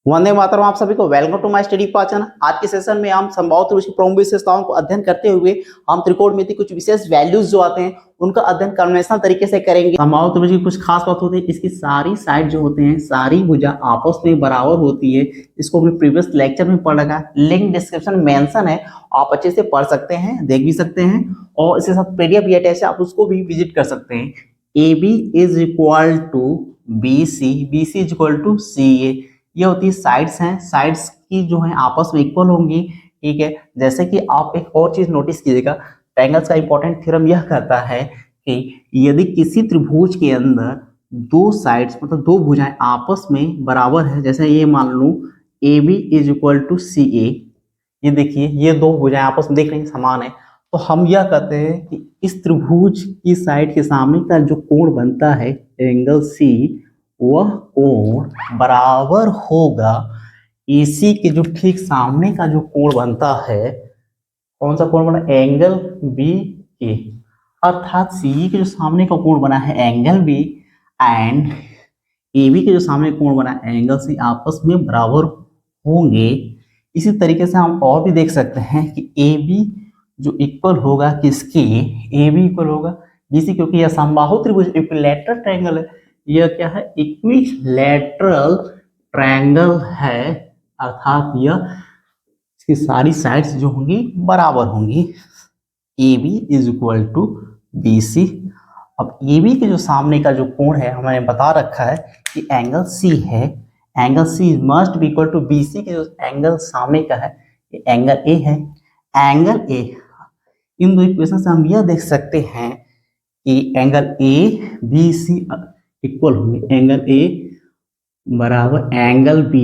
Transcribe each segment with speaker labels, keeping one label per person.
Speaker 1: वंदे मातरम। आप सभी को वेलकम टू माय स्टडी पाचन। आज के सेशन में हम संभावित त्रिभुज की प्रमुख विशेषताओं को अध्ययन करते हुए हम त्रिकोणमिति कुछ विशेष वैल्यूज जो आते हैं उनका अध्ययन कन्वेंशनल तरीके से करेंगे। संभावित त्रिभुज की कुछ खास बात होती है, इसकी सारी साइड जो होते हैं, सारी भुजा आपस में बराबर होती है। इसको हमने प्रीवियस लेक्चर में पढ़ रखा है, लिंक डिस्क्रिप्शन मेंशन है, आप अच्छे से पढ़ सकते हैं, देख भी सकते हैं और इसके साथ पीडीएफ भी अटैच है, आप उसको भी विजिट कर सकते हैं। AB is equal to BC, BC is equal to CA। ये होती है साइड्स हैं, साइड्स की जो है आपस में इक्वल होंगी। ठीक है, जैसे कि आप एक और चीज नोटिस कीजिएगा, ट्रायंगल्स का इंपॉर्टेंट थ्योरम यह कहता है कि यदि किसी त्रिभुज के अंदर दो साइड्स मतलब दो भुजाएं आपस में बराबर है, जैसे ये मान लो AB is equal to CA, ये देखिए ये दो भुजाएं आपस में देख रही समान है, तो हम यह कहते हैं कि इस त्रिभुज की साइड के सामने का जो कोण बनता है एंगल C, वह कोण बराबर होगा AC के जो ठीक सामने का जो कोण बनता है। कौन सा कोण बना? एंगल BA, अर्थात CE के जो सामने का कोण बना है एंगल B एंड AB के जो सामने कोण बना है एंगल C आपस में बराबर होंगे। इसी तरीके से हम और भी देख सकते हैं कि AB जो इक्वल होगा किसके? AB इक्वल होगा BC, क्योंकि यह समबाहु त्रिभुज इक्विलैटरल ट्रायंगल है। यह क्या है? इक्विलैटरल ट्रायंगल है, अर्थात यह इसकी सारी साइड्स जो होंगी बराबर होंगी। AB is equal to BC। अब AB के जो सामने का जो कोण है हमने बता रखा है कि एंगल C है, angle C must be equal to BC के जो एंगल सामने का है ये एंगल A है, एंगल A। इन दो इक्वेशन से हम यह देख सकते हैं कि एंगल ABC इक्वल होंगे, एंगल A बराबर angle B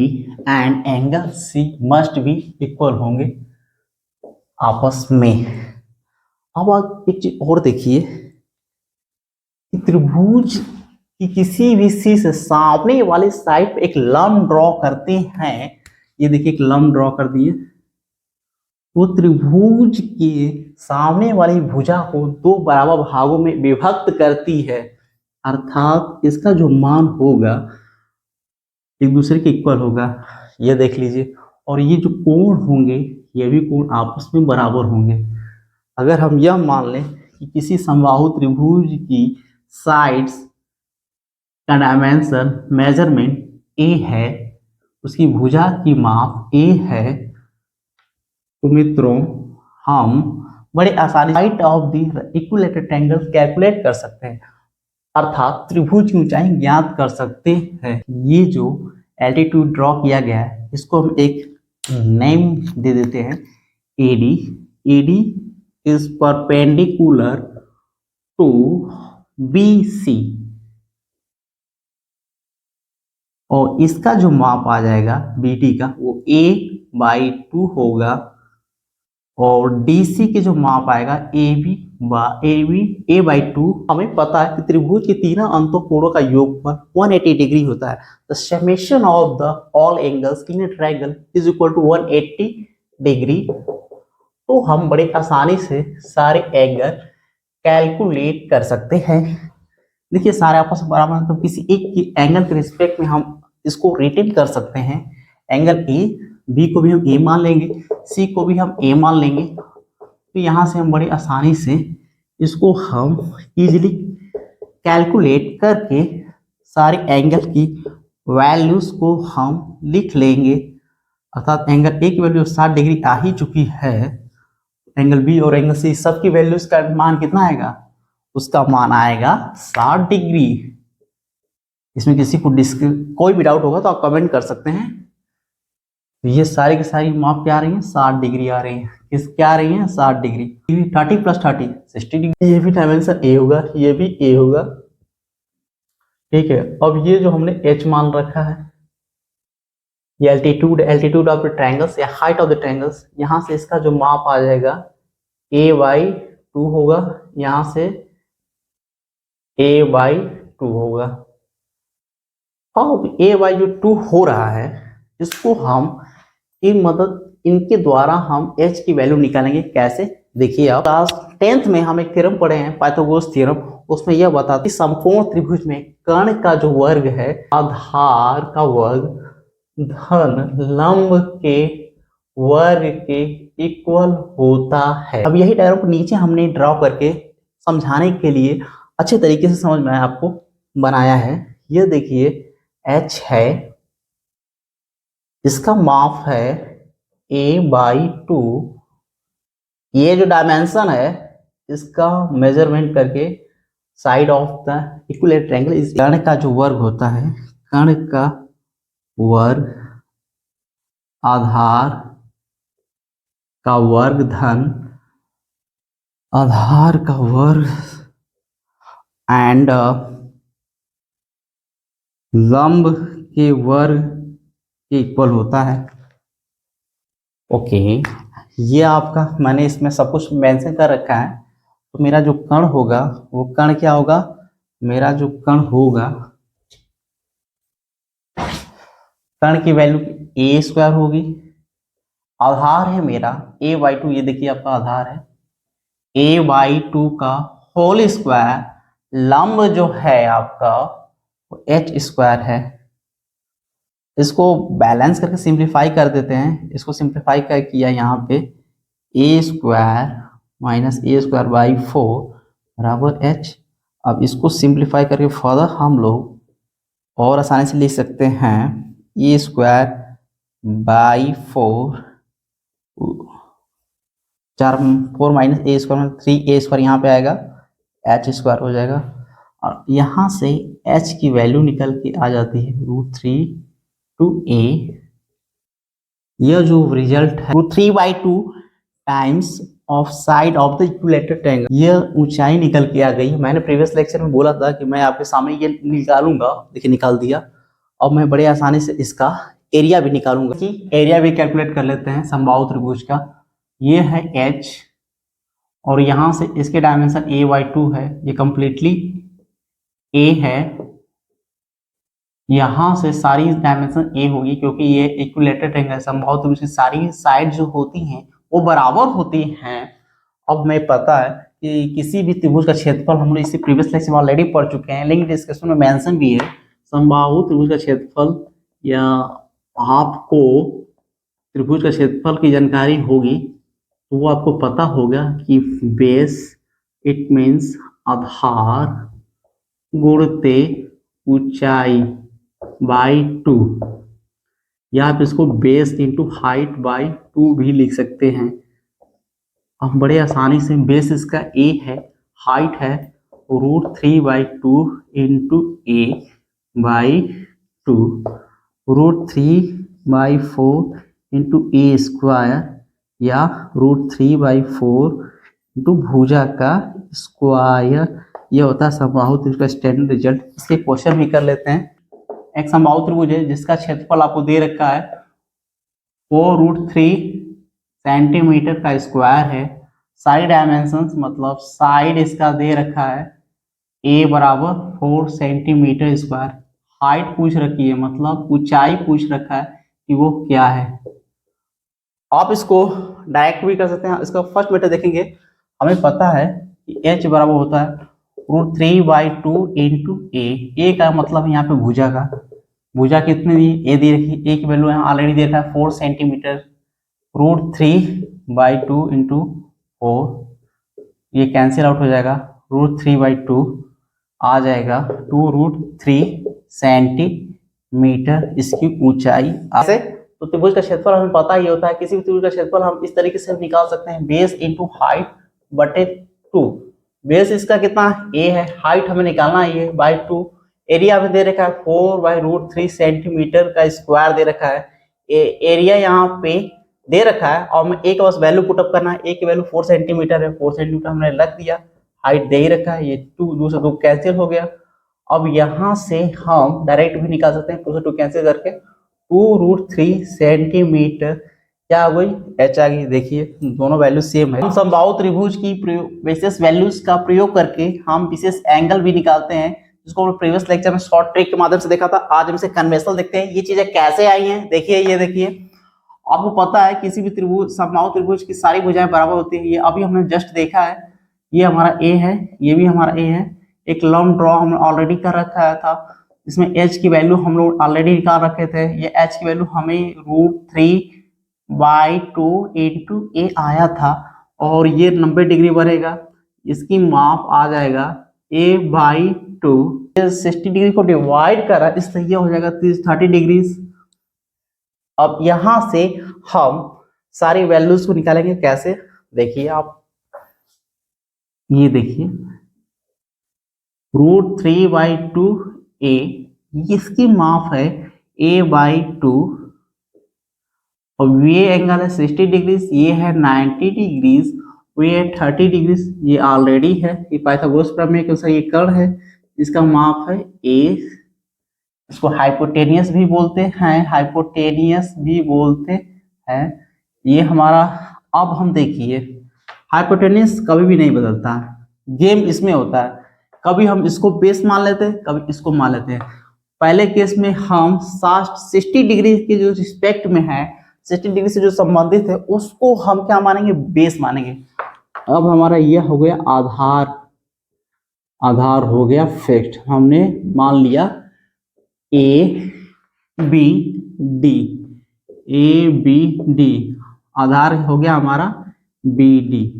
Speaker 1: and angle C must भी इक्वल होंगे आपस में। अब आप एक चीज और देखिए कि त्रिभुज की किसी भी सी से सामने वाली साइड पे एक लंब ड्रॉ करते हैं, ये देखिए एक लंब ड्रॉ कर दिए, वो त्रिभुज के सामने वाली भुजा को दो बराबर भागों में विभक्त करती है, अर्थात इसका जो मान होगा एक दूसरे के इक्वल होगा, ये देख लीजिए। और ये जो कोण होंगे ये भी कोण आपस में बराबर होंगे। अगर हम यह मान लें कि किसी समबाहु त्रिभुज की साइड्स का डायमेंशन मेजरमेंट A है, उसकी भुजा की माप A है, तो मित्रों हम बड़े आसानी से height of the equilateral triangle calculate कर सकते हैं, अर्थात त्रिभुज की ऊंचाई ज्ञात कर सकते हैं। ये जो एल्टीट्यूड ड्रॉ किया गया है इसको हम एक नेम दे देते हैं AD। AD is perpendicular to BC और इसका जो माप आ जाएगा BD का वो A/2 होगा और DC के जो माप आएगा A/2। हमें पता है कि त्रिभुज के तीनों अंतों कोणों का योगफल 180 डिग्री होता है। The summation of the all angles in a triangle is equal to 180 degree. तो हम बड़े आसानी से सारे एंगल कैलकुलेट कर सकते हैं। देखिए सारे आपस में बराबर हैं, तो किसी एक की एंगल के रिस्पेक्ट में हम इसको रिटेन कर सकते हैं। एंगल A, B को भी हम A मान लेंगे, C को भी हम A मान लेंगे, तो यहाँ से हम बड़ी आसानी से इसको हम इजीली कैलकुलेट करके सारे एंगल की वैल्यूज को हम लिख लेंगे। अर्थात एंगल A की वैल्यू 60 डिग्री आ ही चुकी है, एंगल B और एंगल C सबकी वैल्यूज का मान कितना आएगा? उसका मान आएगा 60 डिग्री। इसमें किसी को कोई भी डाउट होगा तो आप कमेंट कर सकते हैं। तो ये सारी की सारी माप क्या आ रही है? 60 डिग्री आ रही है। किस क्या आ रही है? 60 डिग्री। 30 + 30 60 डिग्री। ये भी डायमेंशन A होगा, ये भी A होगा। ठीक है, अब ये जो हमने H मान रखा है, ये एल्टीट्यूड ऑफ द ट्रायंगल्स या हाइट ऑफ द ट्रायंगल्स, यहाँ से इसका जो माप आ जाएगा A/2 होगा, यहाँ से A/2 होगा। अब A/2 हो रहा है, इसको हम इनके द्वारा हम H की वैल्यू निकालेंगे। कैसे? देखिए आप क्लास 10th में हम एक थ्योरम पढ़े हैं, पाइथागोरस थ्योरम, उसमें यह बताती है समकोण त्रिभुज में कर्ण का जो वर्ग है आधार का वर्ग धन लंब के वर्ग के इक्वल होता है। अब यही डायग्राम को नीचे हमने ड्रॉ करके समझाने के लिए अच्छे तरीके से समझ में आपको बनाया है। ये देखिए h है, इसका माप है a/2। ये जो डायमेंशन है इसका मेजरमेंट करके side of the equilateral triangle इस कर्ण का जो वर्ग होता है, कर्ण का वर्ग आधार का वर्ग धन आधार का वर्ग एंड लंब के वर्ग के इक्वल होता है। ओके, ये आपका मैंने इसमें सब कुछ मेंशन कर रखा है। तो मेरा जो कण होगा वो कण क्या होगा, मेरा जो कण होगा कण की वैल्यू a² होगी। आधार है मेरा a/2, ये देखिए आपका आधार है a/2 का होल स्क्वायर। लंब जो है आपका वो h² है। इसको बैलेंस करके सिंप्लीफाई कर देते हैं। इसको सिंप्लीफाई कर किया यहाँ पे a² माइनस a²/4 बराबर h। अब इसको सिंप्लीफाई करके फर्दर हम लोग और आसानी से लिख सकते हैं a²/4 4 माइनस a² 3a² यहाँ पे आएगा, h² हो जाएगा। और यहाँ से h की वैल्यू निकल के आ जाती है √3 to a। यह जो रिजल्ट है √3/2 times of side of the equilateral triangle, यह ऊंचाई निकल के आ गई। मैंने प्रीवियस लेक्चर में बोला था कि मैं आपके सामने ये निकालूंगा, देखिए निकाल दिया। अब मैं बड़े आसानी से इसका एरिया भी निकालूंगा कि एरिया भी कैलकुलेट कर लेते हैं समबाहु त्रिभुज का। ये है h और यहाँ से इसके डायमेंशन a/2 है, ये कंप्लीटली a है। यहाँ से सारी डायमेंशन a होगी क्योंकि ये इक्विलेटरल ट्रायंगल समबाहु त्रिभुज की सारी साइड जो होती हैं वो बराबर होती हैं। अब मैं पता है कि किसी भी त्रिभुज का क्षेत्रफल हम लोग इसी प्रीवियस लेक्चर में ऑलरेडी पढ़ चुके हैं, लेकिन डिस्कशन में मेंशन भी है। समबाहु त्रिभुज का क्षेत्रफल या आपको त्रिभुज का क्षेत्रफल की जानकारी होगी तो वो आपको पता होगा कि बेस इट मीन्स आधार गुणते ऊंचाई बाई 2, या आप इसको बेस इंटू हाइट बाई 2 भी लिख सकते हैं। अब बड़े आसानी से बेस इसका a है, हाइट है √3/2 into a by 2, √3/4 into a² या √3/4 इंटू भुजा का स्क्वायर। यह होता है समबाहु त्रिभुज का स्टैंडर्ड रिजल्ट। इसके क्वेश्चन भी कर लेते हैं। एक समबाहु त्रिभुज है जिसका क्षेत्रफल आपको दे रखा है वो √3 सेंटीमीटर का स्क्वायर है। साइड डायमेंशंस मतलब साइड इसका दे रखा है a बराबर 4 सेंटीमीटर स्क्वायर। हाइट पूछ रखी है मतलब ऊंचाई पूछ रखा है कि वो क्या है। आप इसको डायरेक्ट भी कर सकते हैं। इसका फर्स्ट मेथड देखेंगे, हमें पता है कि h बराबर होता है √3/2 इंटू a का मतलब यहाँ पे भुजा का, भुजा कितनी दी a दी रखी, a की वैल्यू यहाँ ऑलरेडी दे रखा है 4 सेंटीमीटर। √3/2 इंटू 4, ये कैंसिल आउट हो जाएगा, √3/2 आ जाएगा 2√3 सेंटीमीटर इसकी ऊंचाई। ऐसे तो त्रिभुज का क्षेत्रफल हमें पता ही होता है। किसी भी त्रिभुज का क्षेत्रफल हम इस तरीके से निकाल सकते हैं, बेस इंटू हाइट बटे 2। बेस इसका कितना a है, हाइट हमें निकालना है बाई 2, एरिया में दे रखा है 4/√3 सेंटीमीटर का स्क्वायर दे रखा है। एरिया यहाँ पे दे रखा है और मैं a का बस वैल्यू पुटअप करना है। a की वैल्यू 4 सेंटीमीटर है, 4 सेंटीमीटर हमने रख दिया। हाइट दे ही रखा है, ये 2 से 2 कैंसिल हो गया। अब यहाँ से हम डायरेक्ट भी निकाल सकते हैं, 2 से 2 कैंसिल करके 2√3 सेंटीमीटर क्या हो गई, h आ गई। देखिए दोनों वैल्यू सेम है। हम समबाहु त्रिभुज की विशेष वैल्यूज का प्रयोग करके हम विशेष एंगल भी निकालते हैं, जिसको हमने प्रीवियस लेक्चर में शॉर्ट ट्रिक के माध्यम से देखा था। आज हम इसे कन्वेंशनल देखते हैं, ये चीजें कैसे आई हैं। देखिए ये देखिए, आपको पता है किसी भी त्रिभुज समबाहु त्रिभुज की सारी भुजाएं बराबर होती है। ये अभी हमने जस्ट देखा है, ये हमारा a है, ये भी हमारा a है। एक लंब ड्रॉ हमने ऑलरेडी कर रखा था, इसमें h की वैल्यू हम लोग ऑलरेडी निकाल रखे थे। ये h की वैल्यू हमें √3/2 इंटू a आया था, और ये 90 डिग्री बनेगा। इसकी माप आ जाएगा a/2। 60 डिग्री को डिवाइड करा, इसलिए ये हो जाएगा 30 डिग्री। अब यहां से हम सारी वैल्यूज को निकालेंगे। कैसे, देखिए आप, ये देखिए √3/2 a, इसकी माप है a/2, और ये एंगल है 60 डिग्री, ये है 90 डिग्री, ये 30 डिग्री, ये ऑलरेडी है, ये पाइथागोरस प्रमेय के अनुसार ये कर्ण है, इसका माप है a। इसको हाइपोटेनियस भी बोलते हैं, हाइपोटेनियस भी बोलते हैं ये हमारा। अब हम देखिए, हाइपोटेनियस कभी भी नहीं बदलता, गेम इसमें होता है। कभी हम इसको बेस मान लेते हैं, कभी इसको मान लेते हैं। पहले केस में हम 60 डिग्री के जो रिस्पेक्ट में है, 60 डिग्री से जो संबंधित है, उसको हम क्या मानेंगे, बेस मानेंगे। अब हमारा यह हो गया आधार, आधार हो गया फिक्स्ड, हमने मान लिया ABD, ABD आधार हो गया हमारा BD।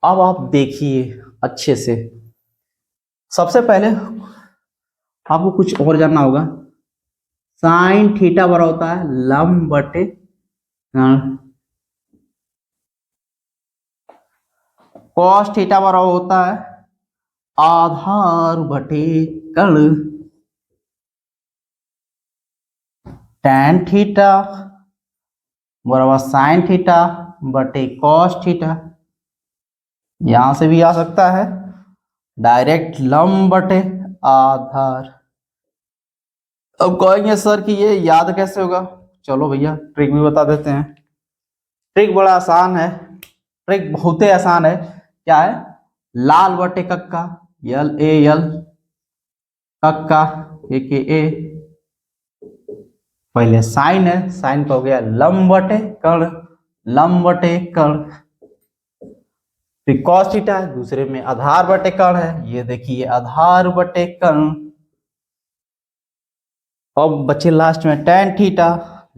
Speaker 1: अब आप देखिए अच्छे से, सबसे पहले आपको कुछ और जानना होगा। साइन थीटा बड़ा होता है लंब बटे कर्ण, कॉस थीटा बड़ा होता है आधार बटे कर्ण, टैन थीटा बराबर साइन थीटा बटे कॉस थीटा। यहां से भी आ सकता है डायरेक्ट लंब बटे आधार। अब कहेंगे सर कि ये याद कैसे होगा, चलो भैया ट्रिक भी बता देते हैं। ट्रिक बड़ा आसान है, ट्रिक बहुत ही आसान है। क्या है, लाल बटे कक्का, LAL, कक्का AKA, पहले साइन है, साइन का हो गया लंब बटे कर्ण, लंब बटे कर्ण। फिर कॉस थीटा है, दूसरे में आधार बटे कर्ण है, ये देखिए आधार बटे कर्ण। अब बचे लास्ट में टैन थीटा,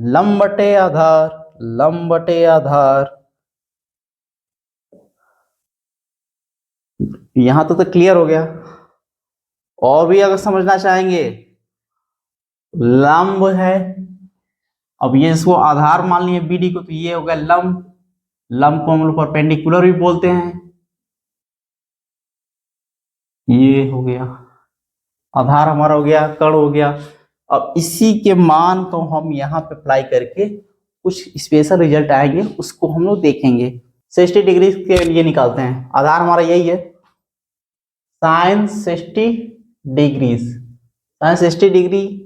Speaker 1: लंब बटे आधार, लंब बटे आधार। यहां तो क्लियर हो गया। और भी अगर समझना चाहेंगे, लंब है, अब ये इसको आधार मान लिए BD को, तो ये हो गया लंब, लंब को हम लोग परपेंडिकुलर भी बोलते हैं। ये हो गया आधार हमारा, हो गया कर्ण, हो गया। अब इसी के मान को हम यहाँ पे अप्लाई करके कुछ स्पेशल रिजल्ट आएंगे, उसको हम लोग देखेंगे। 60 डिग्री के लिए निकालते हैं, आधार हमारा यही है साइन 60 डिग्री। साइन 60 डिग्री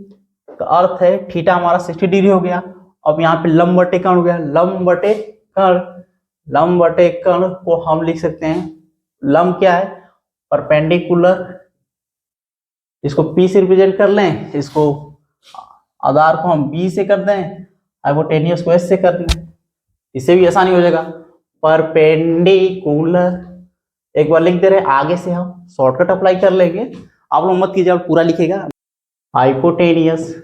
Speaker 1: का अर्थ है थीटा हमारा 60 डिग्री हो गया। अब यहाँ पे लंब बटे कर्ण हो गया, लंब बटे कर्ण, लंब बटे कर्ण को हम लिख सकते हैं, लंब क्या है, परपेंडिकुलर, इसको P से रिप्रेजेंट कर लें, इसको आधार को हम B से कर दें, हाइपोटेनियस को S से कर दें, इससे भी आसानी हो जाएगा। परपेंडिकुलर एक बार लिख दे रहे, आगे से हम शॉर्टकट अप्लाई कर लेंगे, आप लोग मत कीजिए, पूरा लिखेगा। हाइपोटेनियस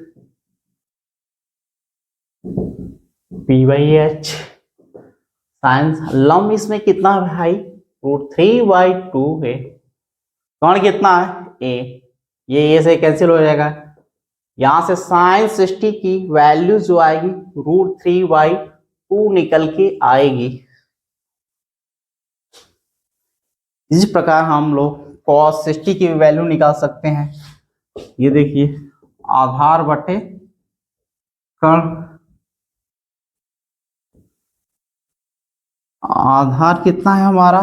Speaker 1: P/H साइंस, लंब इसमें कितना है भाई, √3/2 है, कर्ण कितना है A, ये A से कैंसिल हो जाएगा। यहां से साइन 60 की वैल्यू जो आएगी √3/2 निकल के आएगी। इस प्रकार हम लोग cos 60 की वैल्यू निकाल सकते हैं। ये देखिए आधार बटे कर्ण, आधार कितना है हमारा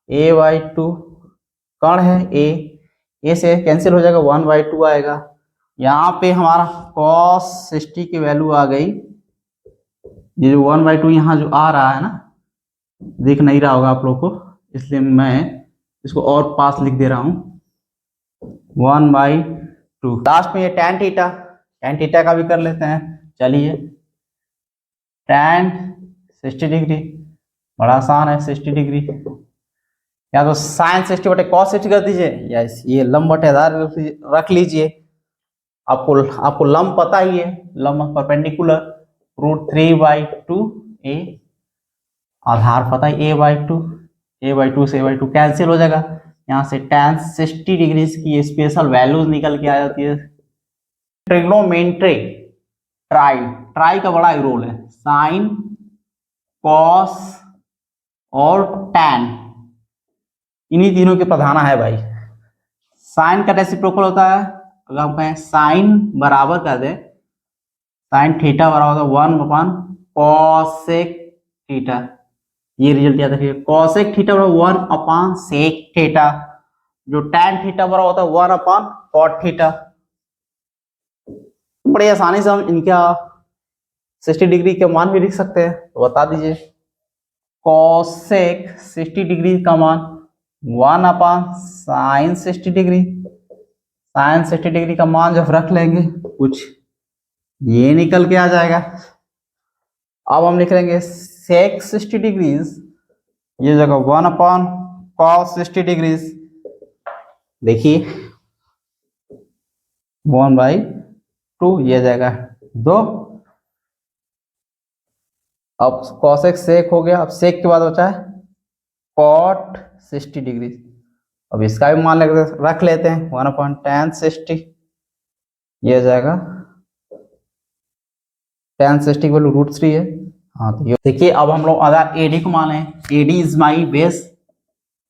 Speaker 1: A/2, कर्ण है A से कैंसिल हो जाएगा 1/2 आएगा। यहाँ पे हमारा cos 60 की वैल्यू आ गई, ये जो 1/2 यहाँ जो आ रहा है ना, दिख नहीं रहा होगा आप लोग को, इसलिए मैं इसको और पास लिख दे रहा हूँ 1/2। लास्ट में ये tan थीटा, tan थीटा का भी कर लेते हैं, चलिए। tan 60 डिग्री बड़ा आसान है, 60 डिग्री या तो साइन 60 बटे कॉस 60 कर दीजिए, या ये लंब बटे आधार रख लीजिए। आपको लंब पता ही है, लंब परपेंडिकुलर √3/2 ए, आधार पता है a/2, a/2 से a/2 कैंसिल हो जाएगा। यहाँ से tan 60 डिग्री की स्पेशल वैल्यूज निकल के आ जाती है। ट्रिग्नोमेट्री ट्राई का बड़ा ही रोल है, साइन कॉस और tan इन्हीं तीनों के प्रधाना है भाई। साइन का रेसिप्रोकल होता है, अगर हम कहें साइन बराबर कर दें, साइन थीटा बराबर होता है 1/कॉसेक थीटा, ये रिजल्ट याद रखिए। कॉसेक थीटा बराबर 1/सेक थीटा, जो tan थीटा बराबर होता है 1/कॉट थीटा। बड़े आसानी से हम इनका 60 डिग्री के मान भी लिख सकते हैं, तो बता दीजिए। कॉसेक 60 डिग्री का मान 1/साइन 60 डिग्री, साइन 60 डिग्री का मान जब रख लेंगे कुछ ये निकल के आ जाएगा। अब हम लिख लेंगे सेक 60 डिग्रीज, ये जगह 1/कॉस 60 डिग्रीज, देखिए 1/2 ये जाएगा 2। अब कॉसेक सेक हो गया, अब सेक के बाद बचा है कॉट 60 डिग्री। अब इसका भी मान रख लेते हैं 1/tan 60, ये जाएगा tan 60 की वैल्यू √3 है। हाँ तो देखिए, अब हम लोग अगर एडी को मान लें, AD is my base,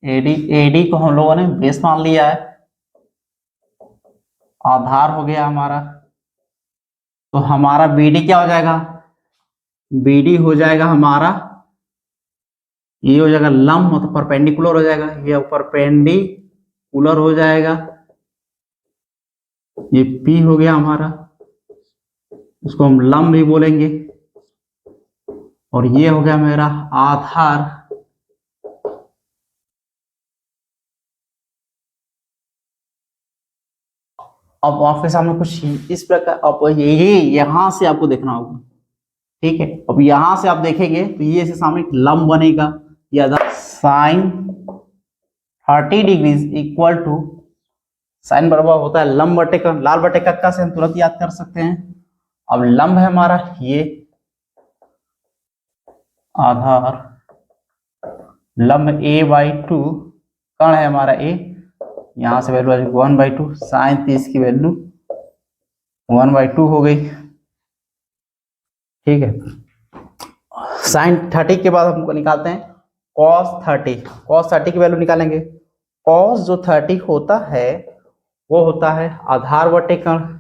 Speaker 1: AD को हम लोगों ने बेस मान लिया है, आधार हो गया हमारा, तो हमारा बीडी क्या हो जाएगा, बीडी हो जाएगा हमारा, ये हो जाएगा लंब, मतलब परपेंडिकुलर हो जाएगा, ये परपेंडिकुलर हो जाएगा, ये पी हो गया हमारा, उसको हम लंब भी बोलेंगे, और ये हो गया मेरा आधार। अब आपके सामने कुछ इस प्रकार, अब ये यहां से आपको देखना होगा, ठीक है। अब यहां से आप देखेंगे तो ये से सामने एक लंब बनेगा, या sine 30 degree equal to, sine बराबर होता है लंब बटे का, लाल बटे कक्का से हम तुरंत याद कर सकते हैं। अब लंब है हमारा ये, आधार लंब a/2, कण है हमारा a, यहां से वैल्यू 1/2, साइन 30 की वैल्यू 1/2 हो गई, ठीक है। साइन 30 के बाद हमको निकालते हैं कॉस 30, कॉस 30 की वैल्यू निकालेंगे। कॉस जो 30 होता है वो होता है आधार बटे कण,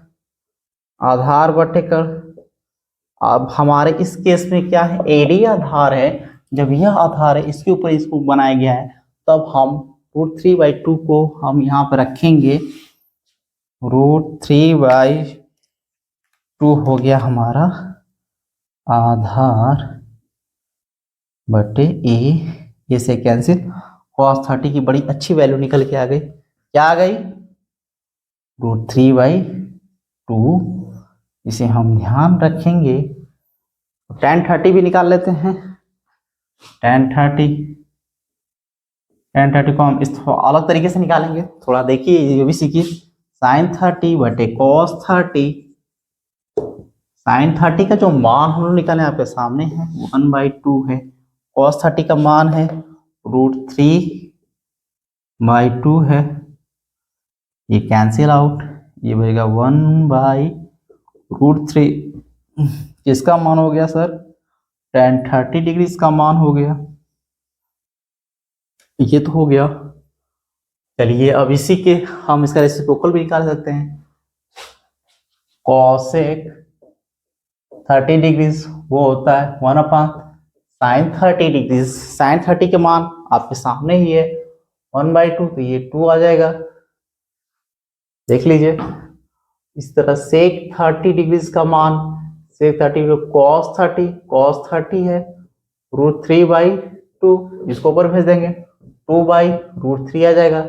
Speaker 1: आधार बटे कण। अब हमारे इस केस में क्या है, एडी आधार है, जब यह आधार है इसके ऊपर इसको बनाया गया है, तब हम √3/2 को हम यहाँ पर रखेंगे, √3/2 हो गया हमारा आधार बटे ए, ये से कैंसिल, cos 30 की बड़ी अच्छी वैल्यू निकल के आ गई, क्या आ गई, √3/2। इसे हम ध्यान रखेंगे, tan 30 भी निकाल लेते हैं, tan 30 को हम इस अलग तरीके से निकालेंगे, थोड़ा देखिए ये भी सीखिए। साइन 30 बटे cos 30, साइन 30 का जो मान हम लोग निकाले आपके सामने है 1/2 है, cos 30 का मान है √3/2 है, ये कैंसिल आउट, ये बनेगा 1/√3। किसका मान हो गया सर, tan 30 डिग्री का मान हो गया, ये तो हो गया। चलिए अब इसी के हम इसका रेसिप्रोकल भी निकाल सकते हैं, कॉसेक 30 डिग्री वो होता है 1/साइन 30 डिग्री, साइन 30 के मान आपके सामने ही है 1/2, तो ये 2 आ जाएगा, देख लीजिए। इस तरह सेक 30 डिग्री का मान, सेक 30 cos 30 है √3/2, इसको ऊपर भेज देंगे 2/√3 आ जाएगा।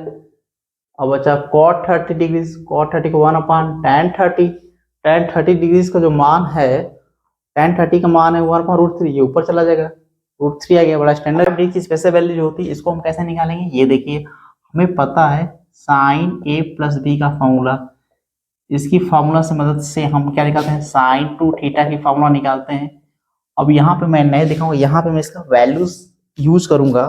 Speaker 1: अब बचा cot 30 डिग्री, cot 30 को 1/tan 30, tan 30 डिग्री का जो मान है, tan 30 का मान है 1/√3, ये ऊपर चला जाएगा √3 आ गया बड़ा स्टैंडर्ड डिग्री की स्पेशल वैल्यू जो होती है इसको हम कैसे निकालेंगे, ये देखिए हमें पता है साइन ए प्लस बी का फॉर्मूला, इसकी फार्मूला से मदद से हम क्या निकालते हैं साइन 2 थीटा की फार्मूला निकालते हैं। अब यहाँ पे मैं नए दिखाऊंगा, यहाँ पे मैं इसका वैल्यूज यूज करूंगा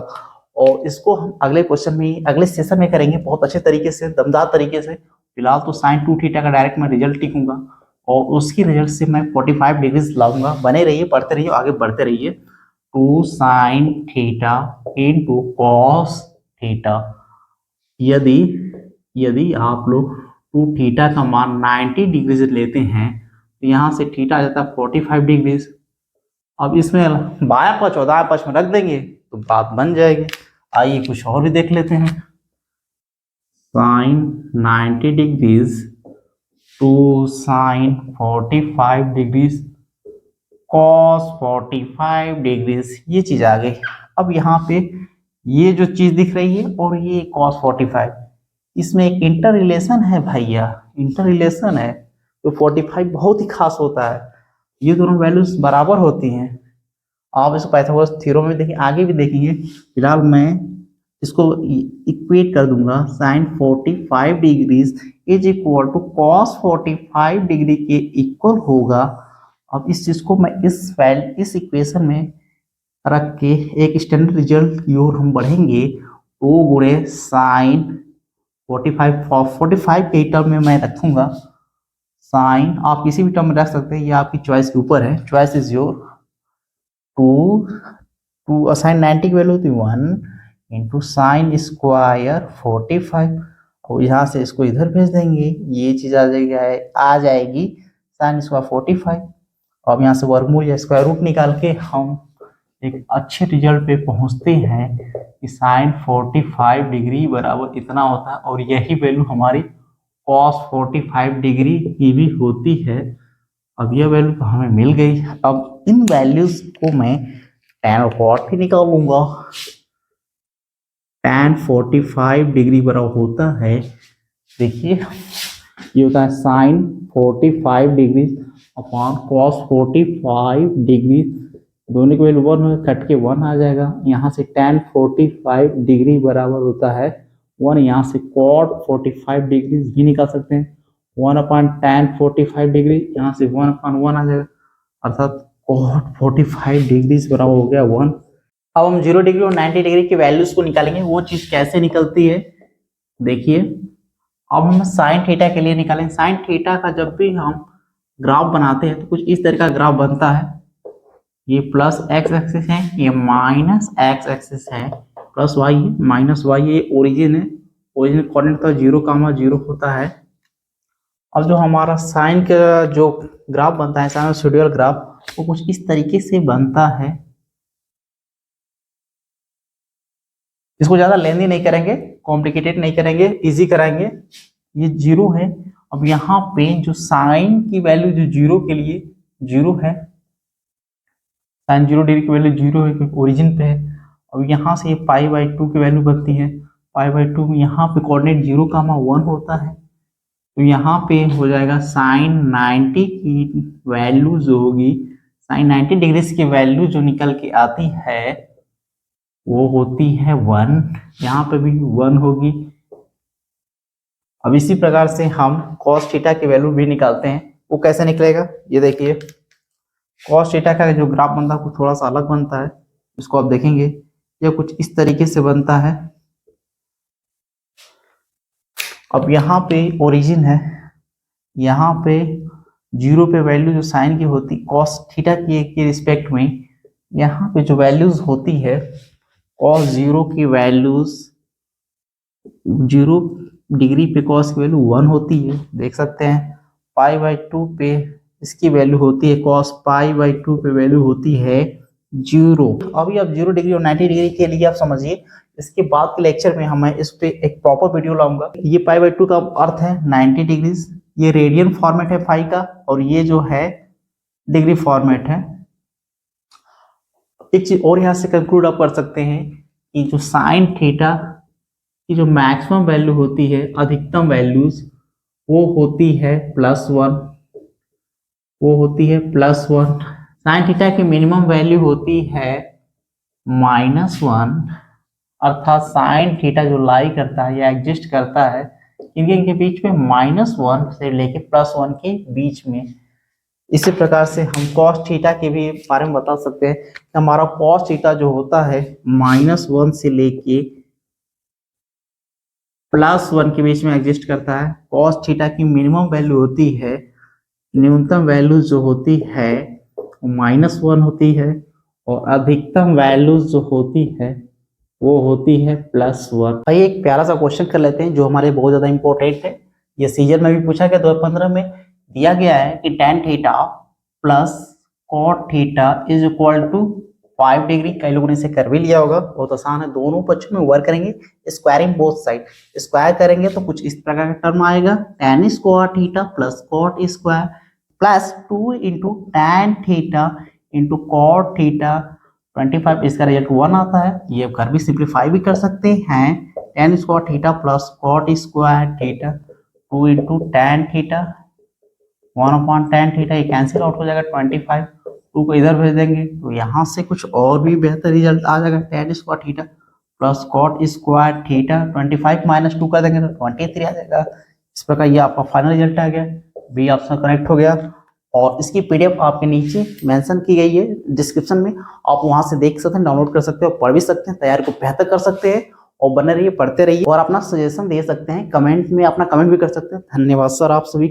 Speaker 1: और इसको हम अगले क्वेश्चन में अगले सेशन में करेंगे बहुत अच्छे तरीके से, दमदार तरीके से। फिलहाल तो साइन 2 थीटा का डायरेक्ट मैं रिजल्ट लिखूंगा और उसकी रिजल्ट से मैं 45 डिग्रीज लाऊंगा। बने रहिए, पढ़ते रहिए, आगे बढ़ते रहिए। 2 sine theta into cos theta, यदि यदि आप लोग 2 थीटा का मान 90 डिग्री लेते हैं तो यहाँ से थीटा आ जाता है 45 डिग्रीज। अब इसमें बायां पक्ष और दायां पक्ष में रख देंगे तो बात बन जाएगी। आइए कुछ और भी देख लेते हैं। Sine 90 degrees to sine 45 degrees cos 45 degrees, ये चीज आ गई। अब यहाँ पे ये जो चीज दिख रही है और ये कॉस 45, इसमें एक इंटर रिलेशन है भैया, इंटर रिलेशन है। तो 45 बहुत ही खास होता है, ये दोनों वैल्यूज बराबर होती हैं। आप इसको पाइथागोरस थ्योरम में देखिए, आगे भी देखेंगे। फिलहाल मैं इसको इक्वेट कर दूंगा, sine 45 degrees is equal to cos 45 degree के इक्वल होगा। अब इस चीज को मैं इस इक्वेशन में रख के एक स्टैंडर्ड रिजल्ट की ओर हम बढ़ेंगे। 2 गुणे साइन 45 के टर्म में मैं रखूंगा साइन, आप किसी भी टर्म में रख सकते हैं, ये आपकी चॉइस के ऊपर है, चॉइस इज योर। 2 साइन 90 की वैल्यू होती है 1 इंटू साइन स्क्वायर 45 और यहाँ से इसको इधर भेज देंगे, ये चीज आ जाएगी साइन स्क्वायर 45। अब यहाँ से वर्गमूल या स्क्वायर रूट निकाल के हम एक अच्छे रिजल्ट पे पहुंचते हैं कि साइन 45 डिग्री बराबर इतना होता है और यही वैल्यू हमारी कॉस 45 डिग्री की भी होती है। अब यह वैल्यू तो हमें मिल गई। अब इन वैल्यूज को मैं tan और cot भी निकालूंगा। tan 45 डिग्री बराबर होता है, देखिए ये होता है sine 45 degree upon cos 45 degree, दोनों की वैल्यू 1 कट के 1 आ जाएगा। यहाँ से tan 45 डिग्री बराबर होता है 1, यहाँ से cot 45 डिग्री भी निकाल सकते हैं, 1 अपॉन tan 45 डिग्री, यहाँ से 1 अपॉन 1 आ जाएगा, अर्थात cot 45 डिग्री बराबर हो गया 1। अब हम 0 डिग्री और 90 डिग्री की वैल्यूज को निकालेंगे। वो चीज कैसे निकलती है देखिए। अब हम साइन थीटा के लिए निकालेंगे। साइन थीटा का जब भी हम ग्राफ बनाते हैं तो कुछ इस तरह का ग्राफ बनता है, ये प्लस एक्स एक्सिस है, ये माइनस एक्स एक्सिस है, प्लस वाई है, माइनस वाई है, ये ओरिजिन है, ओरिजिन कोऑर्डिनेट तो 0, 0 होता है। अब जो हमारा साइन का जो ग्राफ बनता है, साइनोसॉइडल ग्राफ, वो कुछ इस तरीके से बनता है। इसको ज्यादा लेंदी नहीं करेंगे, कॉम्प्लिकेटेड नहीं करेंगे, इजी कराएंगे। ये 0 है। अब यहाँ पे जो साइन की वैल्यू जो 0 के लिए 0 है, साइन 0 डिग्री की वैल्यू 0 है क्योंकि ओरिजिन पे है। अब यहाँ से ये π/2 की वैल्यू बनती है, π/2 यहाँ पे कोऑर्डिनेट 0, 1 होता है, तो यहाँ पे हो जाएगा साइन 90 की वैल्यू जो होगी, साइन 90 डिग्री की वैल्यू जो निकल के आती है वो होती है 1, यहाँ पे भी 1 होगी। अब इसी प्रकार से हम cos थीटा की वैल्यू भी निकालते हैं। वो कैसे निकलेगा ये देखिए। cos थीटा का जो ग्राफ बनता है वो थोड़ा सा अलग बनता है, इसको आप देखेंगे, ये कुछ इस तरीके से बनता है। अब यहाँ पे ओरिजिन है, यहाँ पे 0 पे वैल्यू जो साइन की होती cos थीटा की रिस्पेक्ट में, यहाँ पे जो वैल्यूज होती है cos 0 की वैल्यूज 0 डिग्री पे cos की वैल्यू 1 होती है, देख सकते हैं। π/2 पे इसकी वैल्यू होती है, cos π/2 पे वैल्यू होती है 0। अभी आप 0 डिग्री और 90 डिग्री के लिए आप समझिए, इसके बाद के लेक्चर में मैं इस पे एक प्रॉपर वीडियो लाऊंगा। ये π/2 का अर्थ है 90 डिग्री, ये रेडियन फॉर्मेट है फाई का, और ये जो है डिग्री फॉर्मेट है। एक चीज और यहाँ से कंक्लूड आप कर सकते हैं कि जो साइन थीटा की जो मैक्सिमम वैल्यू होती है, अधिकतम वैल्यूज, वो होती है +1, वो होती है +1। साइन थीटा की मिनिमम वैल्यू होती है -1 अर्थात साइन थीटा जो लाई करता है या एग्जिस्ट करता है इनके बीच में -1 से लेके +1 के बीच में। इसी प्रकार से हम cos थीटा के भी बारे में बता सकते हैं कि हमारा cos थीटा जो होता है -1 से लेके +1 के बीच में एग्जिस्ट करता है। cos थीटा की मिनिमम वैल्यू होती है, न्यूनतम वैल्यू जो होती है -1 होती है और अधिकतम वैल्यू जो होती है वो होती है +1। भाई एक प्यारा सा क्वेश्चन कर लेते हैं जो हमारे बहुत ज्यादा इंपॉर्टेंट है। ये सीजन में भी पूछा गया 2015 में दिया गया है कि tan theta plus cot theta is equal to 5 degree. कई लोगों ने इसे कर भी लिया होगा, बहुत आसान है। दोनों पक्षों में वर्क करेंगे, स्क्वायरिंग बोथ साइड। स्क्वायर करेंगे तो कुछ इस प्रकार का टर्म आएगा tan square theta plus cot square plus 2 into tan theta into cot theta 25। इसका रिजल्ट 1 आता है। ये कर भी सिंप्लीफाई भी कर सकते हैं। tan square theta plus cot square theta 2 into tan theta 1/tan theta, ये कैंसिल आउट हो जाएगा 25। 2 को इधर भेज देंगे तो यहाँ से कुछ और भी बेहतर रिजल्ट आ जाएगा। tan square theta plus cot square theta 25 minus 2 कर देंगे तो 23 आ जाएगा। इस प्रकार ये आपका फाइनल रिजल्ट आ गया, बी ऑप्शन करेक्ट हो गया। और इसकी पीडीएफ आपके नीचे मेंशन की गई है डिस्क्रिप्शन में, आप वहां से देख सकते हैं, डाउनलोड कर सकते हैं और पढ़ भी सकते हैं, तैयारी को बेहतर कर सकते हैं। और बने रहिए, पढ़ते रहिए और अपना सजेशन दे सकते हैं, कमेंट में अपना कमेंट भी कर सकते हैं। धन्यवाद सर आप सभी।